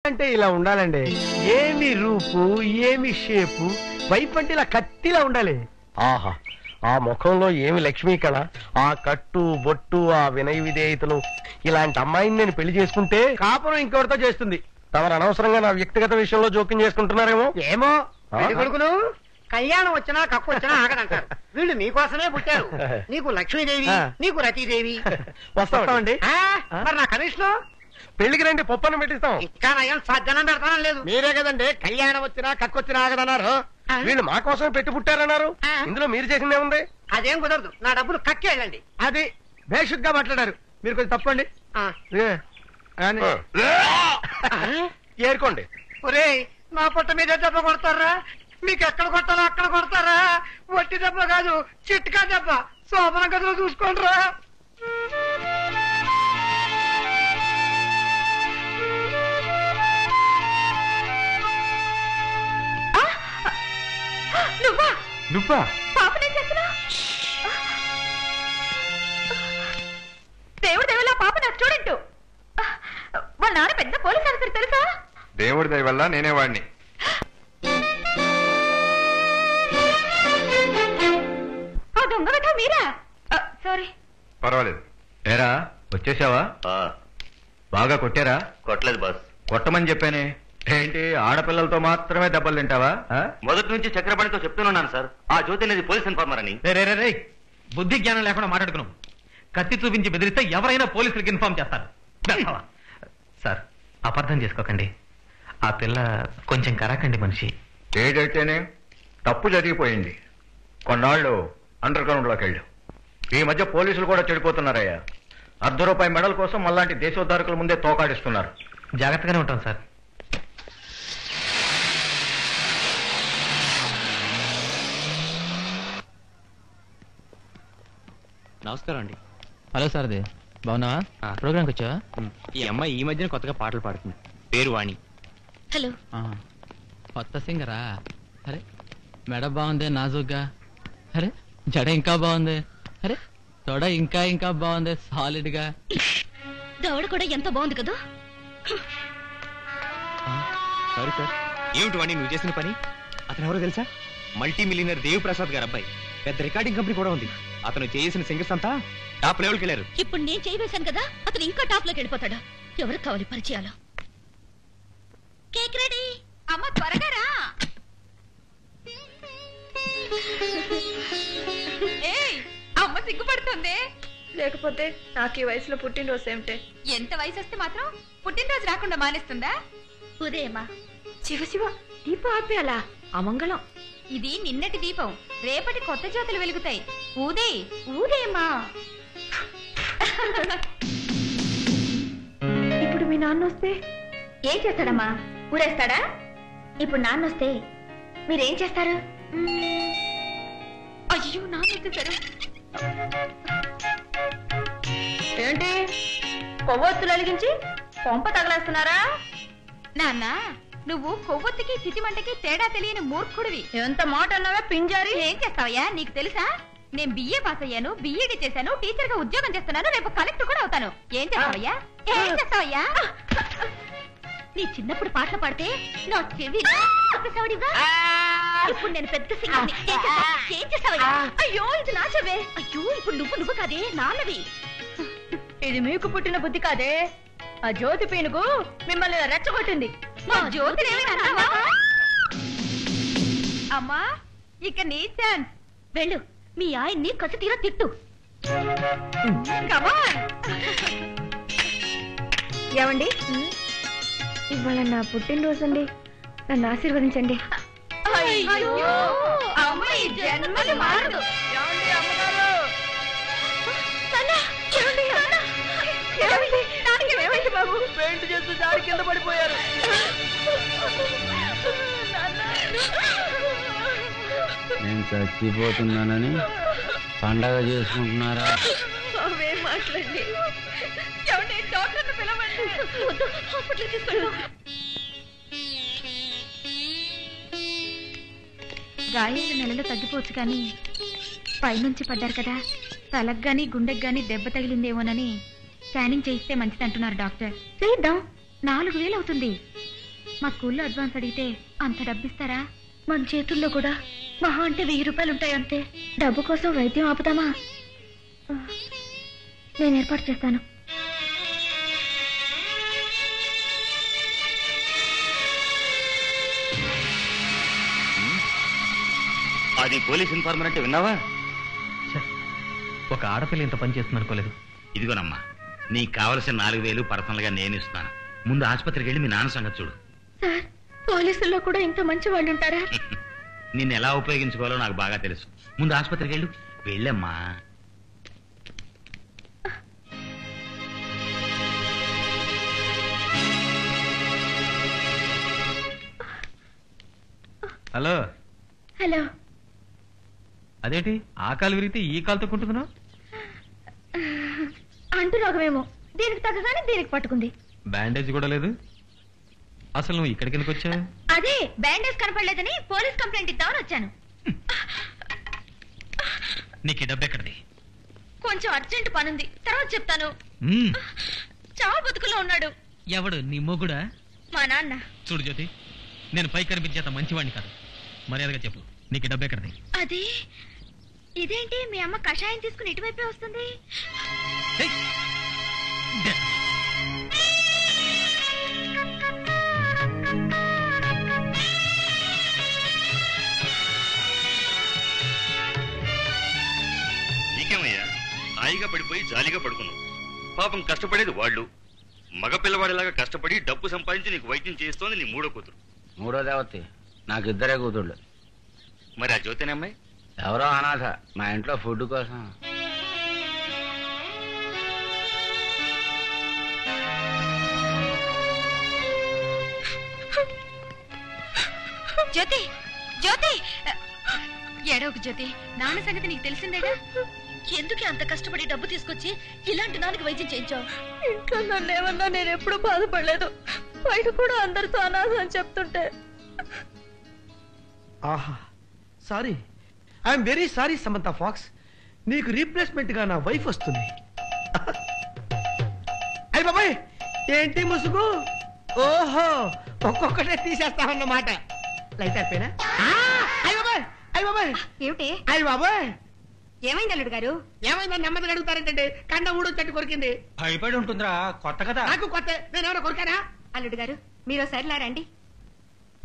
అంటే ఇలా ఉండాలండి. ఏమి రూపు, ఏమి షేపు, వైఫ్ అంటే ఇలా కత్తిలా ఉండాలి. ఆహా, ఆ ముఖంలో ఏమి లక్ష్మీ కళ, ఆ కట్టు బొట్టు, ఆ వినయ విధేయతలు. ఇలాంటి అమ్మాయిని నేను పెళ్లి చేసుకుంటే కాపురం ఇంకెవరితో చేస్తుంది. తమరు అనవసరంగా నా వ్యక్తిగత విషయంలో జోక్యం చేసుకుంటున్నారేమో. ఏమో కొడుకును కళ్యాణం వచ్చినా కక్కు వచ్చినా ఆగదంటారు. వీళ్ళు నీకోసమే పుట్టారు. నీకు లక్ష్మీదేవి, నీకు రతీదేవి. వస్తామండి. మరి నా కమిషన్ పెళ్లికి రండి, పప్పన్న పెట్టిస్తాం. ఇంకా నయం సజ్జనం పెడతానం లేదు. మీరే కదండి కళ్యాణం వచ్చినా కక్కొచ్చినా ఆగదన్నారు. వీళ్ళు మా కోసం పెట్టి పుట్టారన్నారు. ఇందులో మీరు చేసిందే ఉంది. అదేం కుదరదు, నా డబ్బులు కక్కేళ్ళండి. అది బేషుగ్గా మాట్లాడారు. మీరు కొంచెం తప్పండి. ఏరుకోండి. ఒరే, నా పొట్ట మీద దెబ్బ కొడతారా? మీకు ఎక్కడ కొట్టాలో అక్కడ కొడతారా? వట్టి దెబ్బ కాదు, చిట్కా దెబ్బ. శోభన గదిలో చూసుకోండి రా. నువ్వా? దేవుడి దయవల్ల పాప నా స్టూడెంట్. వాళ్ళ నాన్న పెద్ద పోలీస్ ఆఫీసర్ తెలుసా? దేవుడి దయ వల్ల నేనే వాడిని. ఆ దొంగ వెధవ మీరా? సారీ. పర్వాలేదు. ఏరా వచ్చేసావా? బాగా కొట్టారా? కొట్టలేదు బాస్. కొట్టమని చెప్పానే. ఏంటి ఆడపిల్లలతో మాత్రమే దెబ్బలు తింటావా? మొదటి నుంచి చక్రపాణితో చెప్తున్నాను సార్, ఆ జ్యోతి అనేది పోలీస్ ఇన్ఫార్మర్ అని. బుద్ధి జ్ఞానం లేకుండా మాట్లాడుకున్నాం. కత్తి చూపించి బెదిరిస్తే ఎవరైనా పోలీసులకు ఇన్ఫార్మ్ చేస్తారు. సార్, అపార్థం చేసుకోకండి. ఆ పిల్ల కొంచెం కరాకండి మనిషి. ఏదైతేనే తప్పు జరిగిపోయింది. కొన్నాళ్ళు అండర్ గ్రౌండ్ లోకి వెళ్ళు. ఈ మధ్య పోలీసులు కూడా చెడిపోతున్నారయ్యా. ₹1 మెడల్ కోసం మళ్ళాంటి దేశోద్ధారకుల ముందే తోకాడిస్తున్నారు. జాగ్రత్తగానే ఉంటాం సార్. నమస్కారం అండి. హలో సార్ది, బాగున్నావా? ప్రోగ్రామ్కి వచ్చావా? ఈ అమ్మాయి ఈ మధ్యన కొత్తగా పాటలు పాడుతుంది. పేరు వాణి. హలో. కొత్త సింగరా? అరే మెడ బాగుంది నాజుగ్గా. అరే జడ ఇంకా బాగుంది. అరే తొడ ఇంకా ఇంకా బాగుంది సాలిడ్ గా. దవడ కూడా ఎంత బాగుంది కదా. Sorry sir. ఏమిటి వాణి నువ్వు చేసిన పని? అతను ఎవరో తెలుసా? మల్టీ మిలియనర్ దేవి ప్రసాద్ గారు అబ్బాయి. పెద్ద రికార్డింగ్ కంపెనీ కూడా ఉంది. అతను చేసిన సింగర్స్ అంతా టాప్ లెవెల్కి వెళ్ళారు. ఇప్పుడు నేను చేయవేశాను కదా, అతను ఇంకా టాప్ లోకి వెళ్ళిపోతాడు. ఎవరికి కావాలి పరిచయాలు? Cake ready. అమ్మ త్వరగా రా. అమ్మ సిగ్గుపడుతుంది. లేకపోతే నాకు ఈ వయసులో పుట్టినరోజు ఏమిటే? ఎంత వయసు వస్తే మాత్రం పుట్టినరోజు రాకుండా మానేస్తుందా? ఉదయమా. శివ శివ, దీపం ఆపేయాలా? అమంగళం. ఇది నిన్నటి దీపం, రేపటి కొత్త జ్యోతులు వెలుగుతాయి. ఊదే ఊదేమా. ఇప్పుడు మీ నాన్న వస్తే ఏం చేస్తాడమ్మా? ఊరేస్తాడా? ఇప్పుడు నాన్న వస్తే మీరేం చేస్తారు? అయ్యో నాన్న వచ్చేసారు. ఏంటి కొవ్వొత్తులు వెలిగించి పొంప తగలేస్తున్నారా? నాన్న, నువ్వు కొవ్వొత్తికి చితిమంటకి తేడా తెలియని మూర్ఖుడివి. ఎంత మాట అన్నావే పింజారి. ఏం చేస్తావయ్యా? నీకు తెలుసా, నేను బిఏ పాస్ అయ్యాను, బిఈడి చేశాను, టీచర్ గా ఉద్యోగం చేస్తున్నాను, రేపు కలెక్టర్ కూడా అవుతాను. ఏం చేస్తావయ్యా? ఏం చేస్తావయ్యా? నీ చిన్నప్పుడు పాటలు పాడితే నా చెవి ఇప్పుడు నేను పెద్ద సింగర్ని. ఏం చేస్తావయ్యా? అయ్యో ఇది నా చెవే. అయ్యో ఇప్పుడు నువ్వు కాదే, నాన్నవి. ఇది మీకు పుట్టిన బుద్ధి కాదే, ఆ జ్యోతి పీనుగు మిమ్మల్ని రెచ్చగొట్టింది. మా జ్యోతి అమ్మా, ఇక నీ ఛాన్స్. వెళ్ళు, మీ ఆయన్ని కసి తీరా తిట్టు. ఏమండి, ఇవాళ నా పుట్టినరోజు అండి, నన్ను ఆశీర్వదించండి. మారదు. బాబు పెయింట్ చేస్తూ దాడి కింద పడిపోయారు. నేను చచ్చిపోతున్నానని పండగ చేసుకుంటున్నారా? మాట్లాడి డాక్టర్ని పిలవండి. హాస్పిటల్ తీసుకెళ్ళు. గాయాలు నెలలో తగ్గిపోవచ్చు, కానీ పైనుంచి పడ్డారు కదా, తలకు గాని గుండెకి గాని దెబ్బ తగిలిందేమోనని స్కానింగ్ చేయిస్తే మంచిది అంటున్నారు డాక్టర్. చేద్దాం. 4000 అవుతుంది. మా స్కూల్లో అడ్వాన్స్ అడిగితే అంత డబ్బిస్తారా? మన చేతుల్లో కూడా మహా అంటే 1000 రూపాయలు ఉంటాయి అంతే. డబ్బు కోసం వైద్యం ఆపుతామా? నేను ఏర్పాటు చేస్తాను. అది పోలీస్ ఇన్ఫార్మర్ అంటే విన్నావా? ఒక ఆడపిల్ల ఇంత పని చేస్తుంది అనుకోలేదు. ఇదిగోనమ్మా, నీకు కావలసిన 4000 పర్సనల్ గా నేను ఇస్తాను. ముందు ఆసుపత్రికి వెళ్ళి మీ నాన్న సంగతి చూడు. సార్, పోలీసుల్లో కూడా ఇంత మంచి వాళ్ళు ఉంటారా? నిన్ను ఎలా ఉపయోగించుకోవాలో నాకు బాగా తెలుసు. ముందు ఆసుపత్రికి వెళ్ళు. వెళ్ళమ్మా. హలో. హలో. అదేంటి ఆ కాలు విరిగితే ఈ కాలు తొక్కుంటున్నావు? అంటు రోగమేమో, దీనికి తగ్గగానే దీనికి పట్టుకుంది. బ్యాండేజ్ కూడా లేదు. అసలు నువ్వు ఇక్కడికి ఎందుకు వచ్చావు? అదే బ్యాండేజ్ కనపడలేదని పోలీస్ కంప్లైంట్ ఇద్దామని వచ్చాను. నీకు డబ్బు ఎక్కడిది? కొంచెం అర్జెంట్ పనుంది, తర్వాత చెప్తాను. చావు బతుకులో ఉన్నాడు. ఎవడు నీ మొగుడా? మా నాన్న. చూడు జ్యోతి, నేను పై కనిపించేంత మంచివాడిని కాదు. మర్యాదగా చెప్పు, నీకు డబ్బు ఎక్కడిది? అది ఇదేంటి మీ అమ్మ కషాయం తీసుకుని ఇటువైపే వస్తుంది? నీకేమయ్యా, హాయిగా పడిపోయి జాలీగా పడుకున్నావు. పాపం కష్టపడేది వాళ్ళు. మగ పిల్లవాడిలాగా కష్టపడి డబ్బు సంపాదించి నీకు వైద్యం చేస్తోంది నీ మూడో కూతురు. మూడో దేవతి. నాకు 2 కూతుళ్ళు. మరి ఆ జ్యోతిని అమ్మాయి ఎవరో అనాథ, మా ఇంట్లో ఫుడ్ కోసం. జ్యోతి, జ్యోతి, ఏడవకు జ్యోతి. నాన్న సంగతి నీకు తెలిసిందేగా. ఎందుకు అంత కష్టపడి డబ్బు తీసుకొచ్చి ఇలాంటి నాన్నకి వైద్యం చేయించావు? ఇంట్లో నన్ను ఏమన్నా నేను ఎప్పుడు బాధపడలేదు. బయట కూడా అందరితో అనాథ అని చెప్తుంటే. ఆహా, sorry, I'm very sorry Samantha Fox. నీకు రీప్లేస్మెంట్ గా నా వైఫ్ వస్తుంది. అయ్య బాబాయ్, ఏంటి ముసుగు? ఓహో, ఒక్కొక్కటే తీసేస్తామన్నమాట. లైట్ అయిపోయినా? అయ్య బాబాయ్, అయ్య బాబాయ్. ఏమిటి? అయ్య బాబాయ్, ఏమైంది అల్లుడు గారు? ఏమైందని నెమ్మదిగా అడుగుతారేంటండి? కండ ఊడు చెట్టు కొరికింది. భయపడి ఉంటుందిరా, కొత్త కదా. నాకు కొత్త. నేను ఎవరో కొరికానా? అల్లుడు గారు, మీరు సరిలా రండి.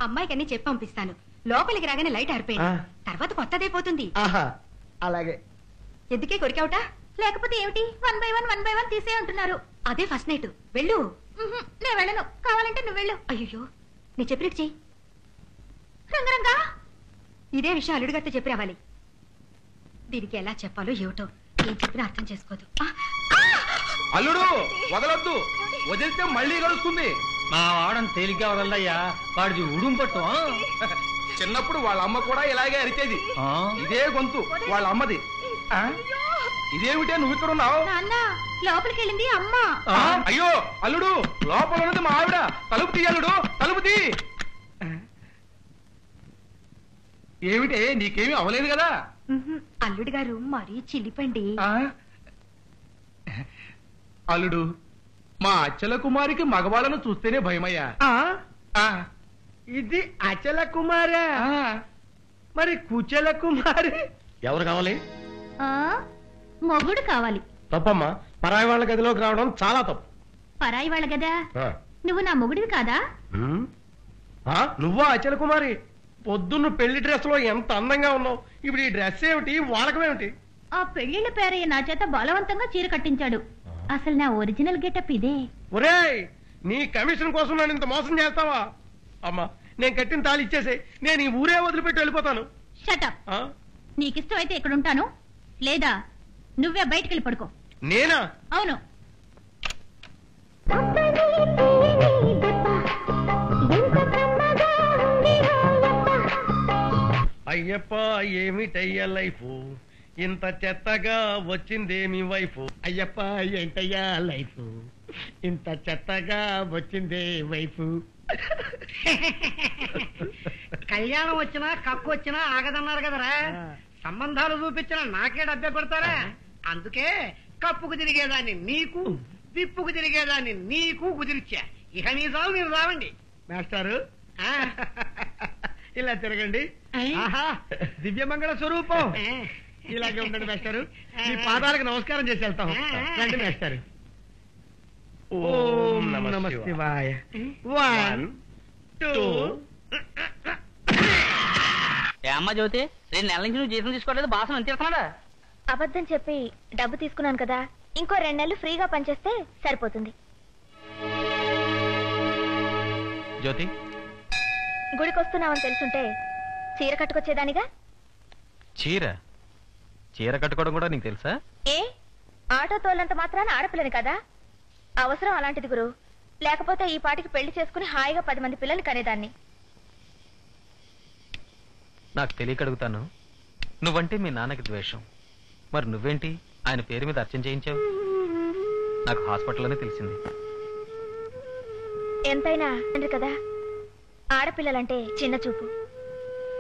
అమ్మాయికి అన్ని చెప్పి పంపిస్తాను. లోపలికి రాగానే లైట్ ఆరిపోయింది. తర్వాత కొత్తదైపోతుంది. ఆహా, అలాగే. ఎందుకే కొరికావుట? లేకపోతే ఏమిటి? 1 by 1 తీసే అంటున్నారు. అదే ఫస్ట్ నైట్. వెళ్ళు. నేను వెళ్ళను. కావాలంటే నువ్వు వెళ్ళు. అయ్యో, నీ చెప్పినట్టు చెయ్యి. రంగరంగా, ఇదే విషయం అల్లుడు గారితో చెప్పి రావాలి. దీనికి ఎలా చెప్పాలో ఏమిటో, ఏం చెప్పినా అర్థం చేసుకోదు. అల్లుడు వదలొద్దు, వదిలితే మళ్ళీ కలుస్తుంది. మా వాడని తేలిగ్గా వదలయ్యా, వాడిది ఉడుం పట్టు. చిన్నప్పుడు వాళ్ళ అమ్మ కూడా ఇలాగే అరిచేది. ఇదే గొంతు వాళ్ళ అమ్మది. ఇదేమిటే నువ్వు ఇక్కడ ఉన్నావు? నాన్న, లోపలికి వెళ్ళింది అమ్మ. అయ్యో అల్లుడు, లోపల ఉన్నది మా ఆవిడ. తలుపు తీ అల్లుడు, తలుపు తీ. ఏమిటే, నీకేమీ అవలేదు కదా? అల్లుడు గారు మరీ చిలిపండి. అల్లుడు, మా అచ్చల కుమారికి మగవాళ్ళను చూస్తేనే భయమయ్యా. ఇది అచల కుమారా? మరి కుచల కుమారి ఎవరు కావాలి? మొగుడు కావాలి. తప్పమ్మా, పరాయి వాళ్ళ గదిలోకి రావడం చాలా తప్పు. పరాయి వాళ్ళ గదా? నువ్వు నా మొగుడివి కాదా? నువ్వా అచల కుమారి? పొద్దున్న పెళ్లి డ్రెస్ లో ఎంత అందంగా ఉన్నావు. ఇప్పుడు ఈ డ్రెస్ ఏమిటి, వాడకమేమిటి? ఆ పెళ్లిళ్ళ పేరయ్య నా చేత బలవంతంగా చీర కట్టించాడు. అసలు నా ఒరిజినల్ గెటప్ ఇదే. ఒరేయ్, నీ కమిషన్ కోసం నన్ను ఇంత మోసం చేస్తావా? అమ్మా, నేను కట్టిన తాళి ఇచ్చేసి నేను ఈ ఊరే వదిలిపెట్టి వెళ్ళిపోతాను. షటప్. నీకిష్టం అయితే ఇక్కడ ఉంటాను, లేదా నువ్వే బయటికెళ్ళి పడుకో. నేనా? అవును. అయ్యప్ప, ఏమిటయ్యా లైఫ్, ఇంత చెత్తగా వచ్చిందేమి వైఫ్. అయ్యప్ప, ఏంటయ్యా లైఫ్, ఇంత చెత్తగా వచ్చిందే వైఫ్. కళ్యాణం వచ్చినా కక్కు వచ్చినా ఆగదన్నారు కదరా. సంబంధాలు చూపించిన నాకే డబ్బే కొడతారా? అందుకే కప్పుకు తిరిగేదాన్ని నీకు, విప్పుకు తిరిగేదాన్ని నీకు కుదిరిచ్చా. ఇక నీ చాలు మీరు రావండి. మాస్టారు ఇలా తిరగండి. ఆహా దివ్యమంగళ స్వరూపం. ఇలాగే ఉండండి మాస్టారు. మీ పాదాలకు నమస్కారం చేసి వెళ్తాం. రండి మాస్టారు. ఓం నమః శివాయ. 1 2. అమ్మ జ్యోతి 2 నెలల నుంచి నువ్వు జీతం తీసుకోవట్లేదు, బాసం ఎంత చేస్తున్నాడా? అబద్ధం చెప్పి డబ్బు తీసుకున్నాను కదా, ఇంకో 2 నెలలు ఫ్రీగా పనిచేస్తే సరిపోతుంది. జ్యోతి, గుడికి వస్తున్నావని తెలుసుంటే చీర కట్టుకొచ్చేదానిగా. చీర కట్టుకోవడం కూడా నీకు తెలుసా? ఏ ఆటో తోలంత మాత్రాన ఆడపిల్లని కదా, అవసరం అలాంటిది గురు. లేకపోతే ఈ పాటికి పెళ్లి చేసుకుని హాయిగా 10 మంది పిల్లల్ని కనేదాన్ని. నాకు తెలియక అడుగుతాను, నువ్వంటే మీ నాన్నకి ద్వేషం, మరి నువ్వేంటి ఆయన పేరు మీద అర్చన చేయించావు? నాకు హాస్పిటల్లోనే తెలిసింది. ఎంతైనా తండ్రి కదా, ఆడపిల్లలంటే చిన్న చూపు,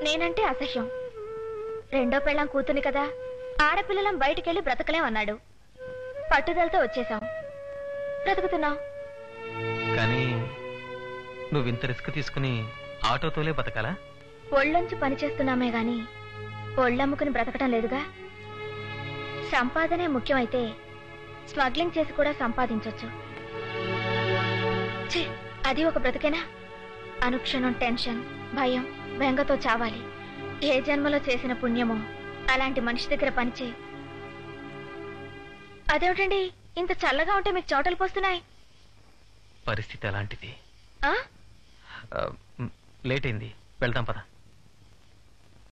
నేనంటే అసహ్యం. 2వ పెళ్ళాం కూతుని కదా, ఆడపిల్లలం బయటికెళ్ళి బ్రతకలేం అన్నాడు. పట్టుదలతో వచ్చేసాం, బ్రతుకుతున్నాం. కానీ నువ్వింత రిస్క్ తీసుకుని ఆటోతోలే బతకాలా? ఒళ్ళొంచి పనిచేస్తున్నామే గాని ఒళ్ళమ్ముకుని బ్రతకటం లేదుగా. సంపాదనే ముఖ్యమైతే స్మగ్లింగ్ చేసి కూడా సంపాదించొచ్చు. ఛీ, అది ఒక బ్రతికేనా? అనుక్షణం టెన్షన్, భయం, బెంగతో చావాలి. ఏ జన్మలో చేసిన పుణ్యమో అలాంటి మనిషి దగ్గర పనిచే. అదేమిటండి ఇంత చల్లగా ఉంటే మీకు చోటలు పోస్తున్నాయి? పరిస్థితి అలాంటిది. ఆ? లేట్ అయింది, వెళ్దాం పద.